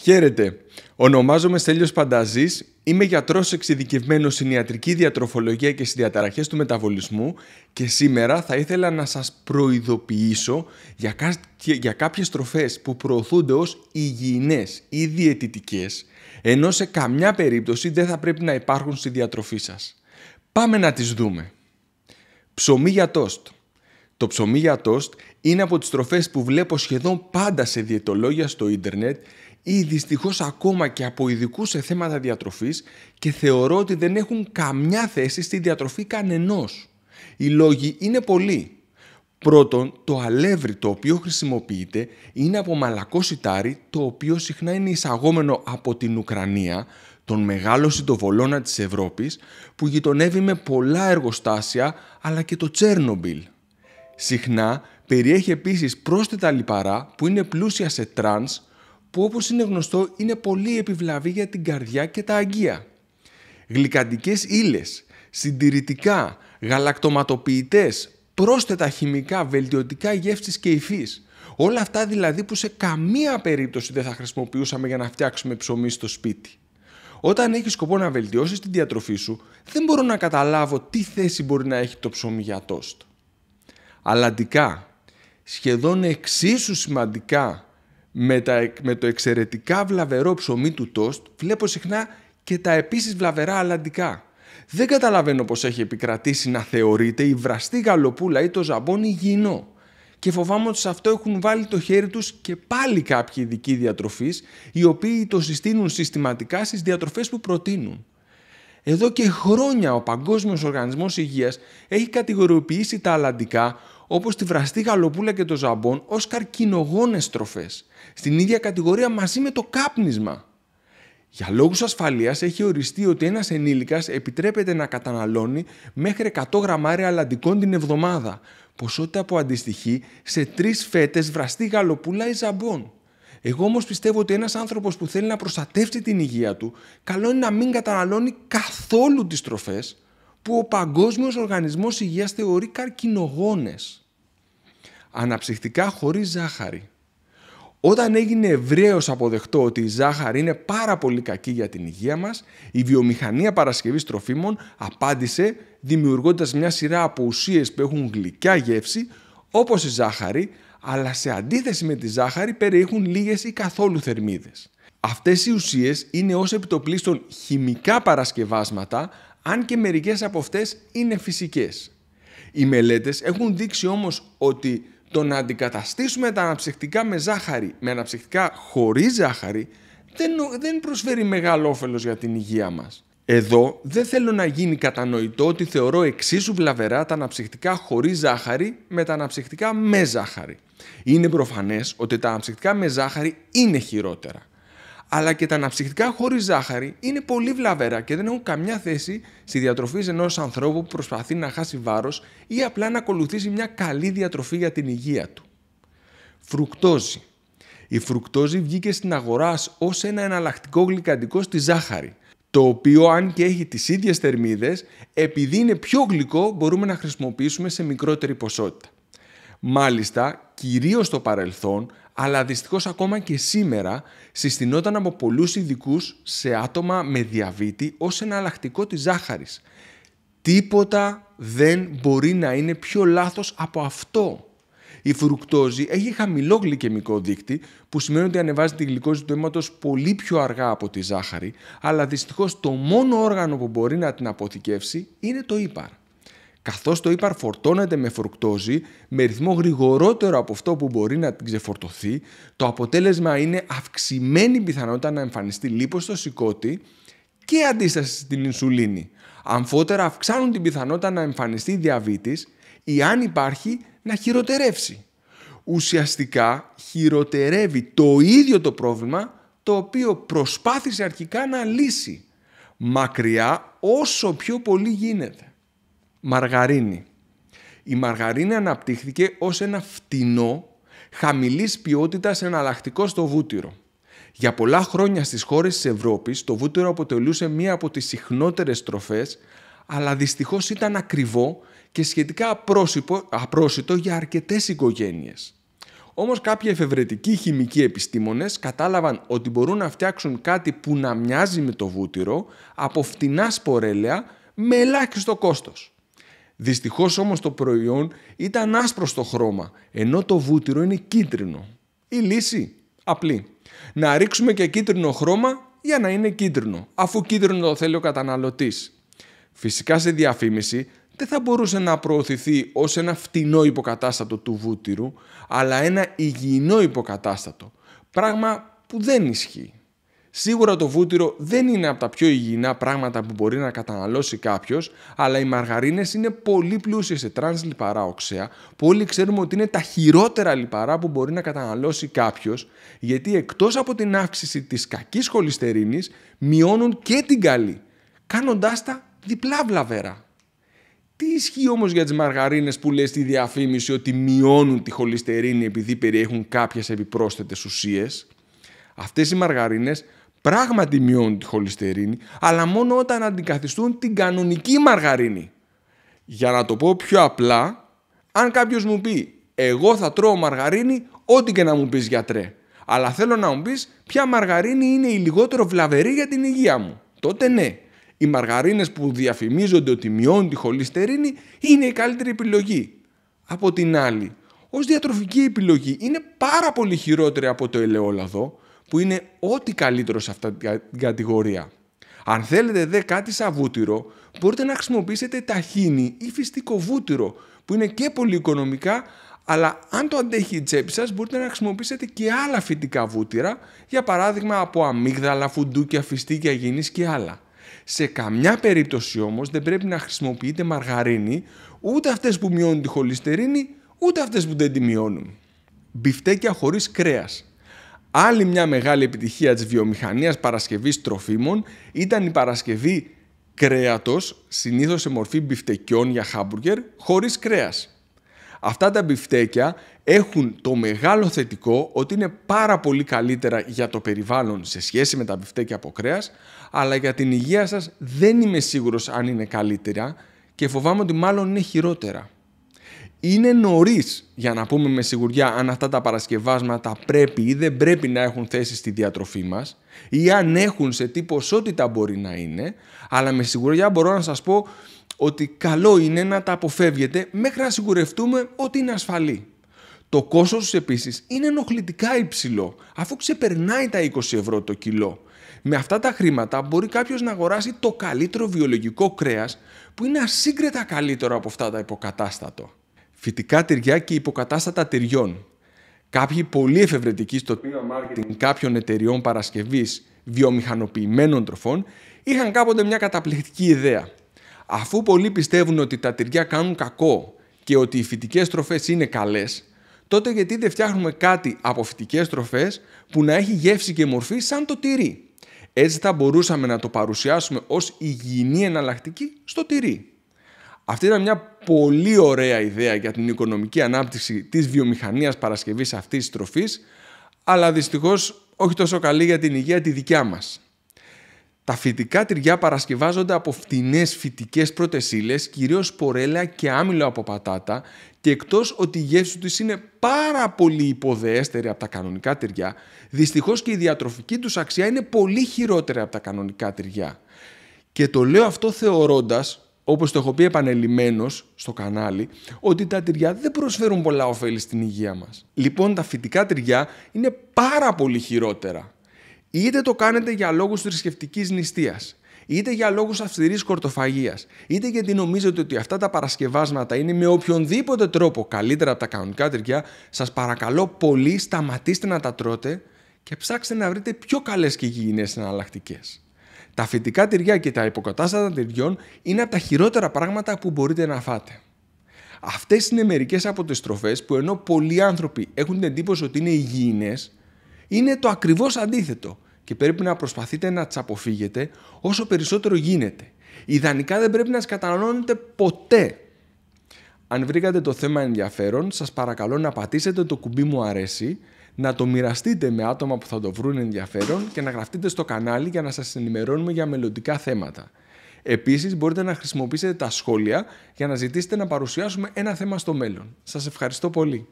Χαίρετε, ονομάζομαι Στέλιος Πανταζής, είμαι γιατρός εξειδικευμένος στην ιατρική διατροφολογία και στις διαταραχές του μεταβολισμού και σήμερα θα ήθελα να σας προειδοποιήσω για κάποιες τροφές που προωθούνται ως υγιεινές ή διαιτητικές, ενώ σε καμιά περίπτωση δεν θα πρέπει να υπάρχουν στη διατροφή σας. Πάμε να τις δούμε. Ψωμί για τόστ. Το ψωμί για τόστ είναι από τις τροφές που βλέπω σχεδόν πάντα σε διαιτολόγια στο ίντερνετ ή δυστυχώς ακόμα και από ειδικούς σε θέματα διατροφής και θεωρώ ότι δεν έχουν καμιά θέση στη διατροφή κανενός. Οι λόγοι είναι πολλοί. Πρώτον, το αλεύρι το οποίο χρησιμοποιείται είναι από μαλακό σιτάρι, το οποίο συχνά είναι εισαγόμενο από την Ουκρανία, τον μεγάλο σιτοβολώνα της Ευρώπης, που γειτονεύει με πολλά εργοστάσια αλλά και το Τσέρνομπιλ. Συχνά περιέχει επίσης πρόσθετα λιπαρά που είναι πλούσια σε τρανς, που όπως είναι γνωστό είναι πολύ επιβλαβή για την καρδιά και τα αγγεία. Γλυκαντικές ύλες, συντηρητικά, γαλακτοματοποιητές, πρόσθετα χημικά, βελτιωτικά γεύσης και υφής. Όλα αυτά δηλαδή που σε καμία περίπτωση δεν θα χρησιμοποιούσαμε για να φτιάξουμε ψωμί στο σπίτι. Όταν έχεις σκοπό να βελτιώσεις τη διατροφή σου, δεν μπορώ να καταλάβω τι θέση μπορεί να έχει το ψωμί για τόστ. Αλλαντικά, σχεδόν εξίσου σημαντικά με το εξαιρετικά βλαβερό ψωμί του τόστ, βλέπω συχνά και τα επίσης βλαβερά αλλαντικά. Δεν καταλαβαίνω πως έχει επικρατήσει να θεωρείται η βραστή γαλοπούλα ή το ζαμπόν υγιεινό. Και φοβάμαι ότι σε αυτό έχουν βάλει το χέρι τους και πάλι κάποιοι ειδικοί διατροφείς, οι οποίοι το συστήνουν συστηματικά στις διατροφές που προτείνουν. Εδώ και χρόνια ο Παγκόσμιος Οργανισμός Υγείας έχει κατηγοριοποιήσει τα αλλαντικά, όπως τη βραστή γαλοπούλα και το ζαμπόν, ως καρκινογόνες τροφές, στην ίδια κατηγορία μαζί με το κάπνισμα. Για λόγους ασφαλείας έχει οριστεί ότι ένας ενήλικας επιτρέπεται να καταναλώνει μέχρι 100 γραμμάρια αλλαντικών την εβδομάδα, ποσότητα που αντιστοιχεί σε 3 φέτες βραστή γαλοπούλα ή ζαμπόν. Εγώ όμως πιστεύω ότι ένας άνθρωπος που θέλει να προστατεύσει την υγεία του, καλό είναι να μην καταναλώνει καθόλου τις τροφές που ο Παγκόσμιος Οργανισμός Υγείας θεωρεί καρκινογόνες. Αναψυκτικά χωρίς ζάχαρη. Όταν έγινε ευρέως αποδεκτό ότι η ζάχαρη είναι πάρα πολύ κακή για την υγεία μας, η βιομηχανία παρασκευής τροφίμων απάντησε δημιουργώντας μια σειρά από ουσίες που έχουν γλυκιά γεύση, όπως η ζάχαρη, αλλά σε αντίθεση με τη ζάχαρη περιέχουν λίγες ή καθόλου θερμίδες. Αυτές οι ουσίες είναι ως επιτοπλίστων χημικά παρασκευάσματα, αν και μερικές από αυτές είναι φυσικές. Οι μελέτες έχουν δείξει όμως ότι το να αντικαταστήσουμε τα αναψυκτικά με ζάχαρη με αναψυκτικά χωρίς ζάχαρη δεν προσφέρει μεγάλο όφελος για την υγεία μας. Εδώ δεν θέλω να γίνει κατανοητό ότι θεωρώ εξίσου βλαβερά τα αναψυκτικά χωρίς ζάχαρη με τα αναψυκτικά με ζάχαρη. Είναι προφανές ότι τα αναψυκτικά με ζάχαρη είναι χειρότερα. Αλλά και τα αναψυκτικά χωρίς ζάχαρη είναι πολύ βλαβερά και δεν έχουν καμιά θέση στη διατροφή ενός ανθρώπου που προσπαθεί να χάσει βάρος ή απλά να ακολουθήσει μια καλή διατροφή για την υγεία του. Φρουκτόζη. Η φρουκτόζη βγήκε στην αγορά ως ένα εναλλακτικό γλυκαντικό στη ζάχαρη, το οποίο αν και έχει τις ίδιες θερμίδες, επειδή είναι πιο γλυκό μπορούμε να χρησιμοποιήσουμε σε μικρότερη ποσότητα. Μάλιστα, κυρίως στο παρελθόν, αλλά δυστυχώς ακόμα και σήμερα, συστηνόταν από πολλούς ειδικούς σε άτομα με διαβήτη ως εναλλακτικό της ζάχαρης. Τίποτα δεν μπορεί να είναι πιο λάθος από αυτό. Η φρουκτόζη έχει χαμηλό γλυκαιμικό δείκτη, που σημαίνει ότι ανεβάζει τη γλυκόζη του αίματος πολύ πιο αργά από τη ζάχαρη, αλλά δυστυχώς το μόνο όργανο που μπορεί να την αποθηκεύσει είναι το ύπαρ. Καθώς το ύπαρ φορτώνεται με φρουκτόζη με ρυθμό γρηγορότερο από αυτό που μπορεί να την ξεφορτωθεί, το αποτέλεσμα είναι αυξημένη πιθανότητα να εμφανιστεί λίπος στο σηκώτη και αντίσταση στην ινσουλίνη. Αμφότερα αυξάνουν την πιθανότητα να εμφανιστεί διαβήτης ή αν υπάρχει να χειροτερεύσει. Ουσιαστικά χειροτερεύει το ίδιο το πρόβλημα το οποίο προσπάθησε αρχικά να λύσει. Μακριά όσο πιο πολύ γίνεται. Μαργαρίνη. Η μαργαρίνη αναπτύχθηκε ως ένα φτηνό, χαμηλής ποιότητας εναλλακτικό στο βούτυρο. Για πολλά χρόνια στις χώρες της Ευρώπης το βούτυρο αποτελούσε μία από τις συχνότερες τροφές, αλλά δυστυχώς ήταν ακριβό και σχετικά απρόσιτο για αρκετές οικογένειες. Όμως κάποιοι εφευρετικοί χημικοί επιστήμονες κατάλαβαν ότι μπορούν να φτιάξουν κάτι που να μοιάζει με το βούτυρο από φτηνά σπορέλαια με ελάχιστο κόστος. Δυστυχώς όμως το προϊόν ήταν άσπρο στο χρώμα, ενώ το βούτυρο είναι κίτρινο. Η λύση? Απλή. Να ρίξουμε και κίτρινο χρώμα για να είναι κίτρινο, αφού κίτρινο το θέλει ο καταναλωτής. Φυσικά σε διαφήμιση δεν θα μπορούσε να προωθηθεί ως ένα φτηνό υποκατάστατο του βούτυρου, αλλά ένα υγιεινό υποκατάστατο, πράγμα που δεν ισχύει. Σίγουρα το βούτυρο δεν είναι από τα πιο υγιεινά πράγματα που μπορεί να καταναλώσει κάποιος, αλλά οι μαργαρίνες είναι πολύ πλούσιες σε τρανς λιπαρά οξέα, που όλοι ξέρουμε ότι είναι τα χειρότερα λιπαρά που μπορεί να καταναλώσει κάποιος, γιατί εκτός από την αύξηση της κακής χολυστερίνης, μειώνουν και την καλή, κάνοντάς τα διπλά βλαβερά. Τι ισχύει όμως για τις μαργαρίνες που λέει στη διαφήμιση ότι μειώνουν τη χολυστερίνη επειδή περιέχουν κάποιες επιπρόσθετες ουσίες? Αυτές οι μαργαρίνες πράγματι μειώνουν τη χολυστερίνη, αλλά μόνο όταν αντικαθιστούν την κανονική μαργαρίνη. Για να το πω πιο απλά, αν κάποιος μου πει «εγώ θα τρώω μαργαρίνη ό,τι και να μου πεις γιατρέ, αλλά θέλω να μου πεις ποια μαργαρίνη είναι η λιγότερο βλαβερή για την υγεία μου», τότε ναι. Οι μαργαρίνες που διαφημίζονται ότι μειώνουν τη χολυστερίνη είναι η καλύτερη επιλογή. Από την άλλη, ως διατροφική επιλογή είναι πάρα πολύ χειρότερη από το ελαιόλαδο, που είναι ό,τι καλύτερο σε αυτή την κατηγορία. Αν θέλετε δε κάτι σαν βούτυρο, μπορείτε να χρησιμοποιήσετε ταχίνι ή φυστικό βούτυρο, που είναι και πολύ οικονομικά, αλλά αν το αντέχει η τσέπη σας, μπορείτε να χρησιμοποιήσετε και άλλα φυτικά βούτυρα, για παράδειγμα από αμύγδαλα, φουντούκια, φιστίκια γυνής και άλλα. Σε καμιά περίπτωση όμως δεν πρέπει να χρησιμοποιείτε μαργαρίνη, ούτε αυτές που μειώνουν τη χολυστερίνη, ούτε αυτές που δεν τη μειώνουν. Μπιφτέκια χωρίς κρέας. Άλλη μια μεγάλη επιτυχία της βιομηχανίας παρασκευής τροφίμων ήταν η παρασκευή κρέατος, συνήθως σε μορφή μπιφτεκιών για χάμπουργκερ, χωρίς κρέας. Αυτά τα μπιφτέκια έχουν το μεγάλο θετικό ότι είναι πάρα πολύ καλύτερα για το περιβάλλον σε σχέση με τα μπιφτέκια από κρέας, αλλά για την υγεία σας δεν είμαι σίγουρος αν είναι καλύτερα και φοβάμαι ότι μάλλον είναι χειρότερα. Είναι νωρίς για να πούμε με σιγουριά αν αυτά τα παρασκευάσματα πρέπει ή δεν πρέπει να έχουν θέση στη διατροφή μας ή αν έχουν σε τι ποσότητα μπορεί να είναι, αλλά με σιγουριά μπορώ να σας πω ότι καλό είναι να τα αποφεύγετε μέχρι να σιγουρευτούμε ότι είναι ασφαλή. Το κόστος τους επίσης είναι ενοχλητικά υψηλό, αφού ξεπερνάει τα 20 ευρώ το κιλό. Με αυτά τα χρήματα μπορεί κάποιος να αγοράσει το καλύτερο βιολογικό κρέας που είναι ασύγκρετα καλύτερο από αυτά τα υποκατάστατο. Φυτικά τυριά και υποκατάστατα τυριών. Κάποιοι πολύ εφευρετικοί στο τμήμα marketing κάποιων εταιριών παρασκευής βιομηχανοποιημένων τροφών είχαν κάποτε μια καταπληκτική ιδέα. Αφού πολλοί πιστεύουν ότι τα τυριά κάνουν κακό και ότι οι φυτικές τροφές είναι καλές, τότε γιατί δεν φτιάχνουμε κάτι από φυτικές τροφές που να έχει γεύση και μορφή σαν το τυρί? Έτσι θα μπορούσαμε να το παρουσιάσουμε ως υγιεινή εναλλακτική στο τυρί. Αυτή ήταν μια πολύ ωραία ιδέα για την οικονομική ανάπτυξη της βιομηχανίας παρασκευής αυτής της τροφής, αλλά δυστυχώς όχι τόσο καλή για την υγεία τη δικιά μας. Τα φυτικά τυριά παρασκευάζονται από φτηνές φυτικές πρώτες ύλες, κυρίως σπορέλαια και άμυλο από πατάτα, και εκτός ότι η γεύση τους είναι πάρα πολύ υποδεέστερη από τα κανονικά τυριά, δυστυχώς και η διατροφική τους αξία είναι πολύ χειρότερη από τα κανονικά τυριά. Και το λέω αυτό θεωρώντας, όπως το έχω πει επανελειμμένως στο κανάλι, ότι τα τυριά δεν προσφέρουν πολλά ωφέλη στην υγεία μας. Λοιπόν, τα φυτικά τυριά είναι πάρα πολύ χειρότερα. Είτε το κάνετε για λόγους θρησκευτικής νηστείας, είτε για λόγους αυστηρής κορτοφαγίας, είτε γιατί νομίζετε ότι αυτά τα παρασκευάσματα είναι με οποιονδήποτε τρόπο καλύτερα από τα κανονικά τυριά, σας παρακαλώ πολύ σταματήστε να τα τρώτε και ψάξτε να βρείτε πιο καλές και υγιεινές εναλλακτικές. Τα φυτικά τυριά και τα υποκατάστατα τυριών είναι από τα χειρότερα πράγματα που μπορείτε να φάτε. Αυτές είναι μερικές από τις τροφές που ενώ πολλοί άνθρωποι έχουν την εντύπωση ότι είναι υγιεινές, είναι το ακριβώς αντίθετο και πρέπει να προσπαθείτε να τις αποφύγετε όσο περισσότερο γίνεται. Ιδανικά δεν πρέπει να τις καταναλώνετε ποτέ. Αν βρήκατε το θέμα ενδιαφέρον, σας παρακαλώ να πατήσετε το κουμπί μου αρέσει, να το μοιραστείτε με άτομα που θα το βρουν ενδιαφέρον και να γραφτείτε στο κανάλι για να σας ενημερώνουμε για μελλοντικά θέματα. Επίσης μπορείτε να χρησιμοποιήσετε τα σχόλια για να ζητήσετε να παρουσιάσουμε ένα θέμα στο μέλλον. Σας ευχαριστώ πολύ.